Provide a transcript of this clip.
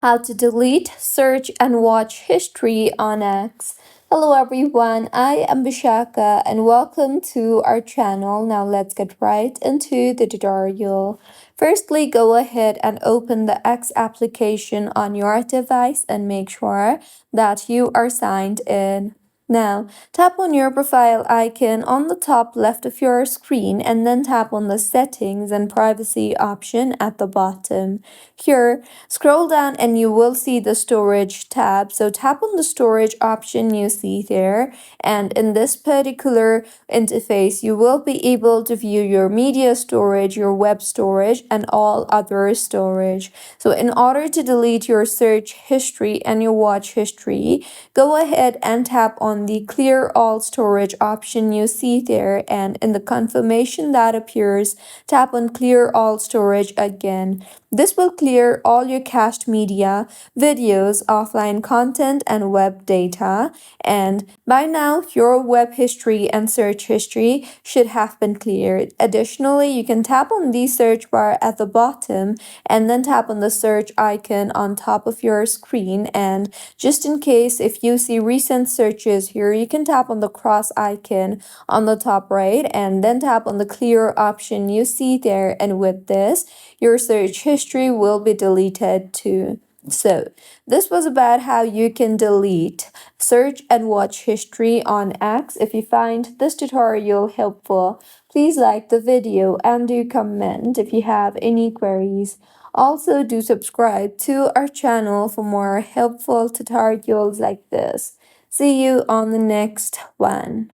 How to delete, search, and watch history on X. Hello everyone, I am Bishaka and welcome to our channel. Now let's get right into the tutorial. Firstly, go ahead and open the X application on your device and make sure that you are signed in. Now, tap on your profile icon on the top left of your screen and then tap on the settings and privacy option at the bottom. Here, scroll down and you will see the storage tab. So tap on the storage option you see there. And in this particular interface, you will be able to view your media storage, your web storage, and all other storage. So in order to delete your search history and your watch history, go ahead and tap on the clear all storage option you see there, and in the confirmation that appears, tap on clear all storage again. This will clear all your cached media, videos, offline content, and web data. And by now, your web history and search history should have been cleared. Additionally, you can tap on the search bar at the bottom and then tap on the search icon on top of your screen. And just in case, if you see recent searches here, you can tap on the cross icon on the top right and then tap on the clear option you see there. And with this, your search history will be deleted too. So, this was about how you can delete search and watch history on X. If you find this tutorial helpful, please like the video and do comment if you have any queries. Also, do subscribe to our channel for more helpful tutorials like this. See you on the next one.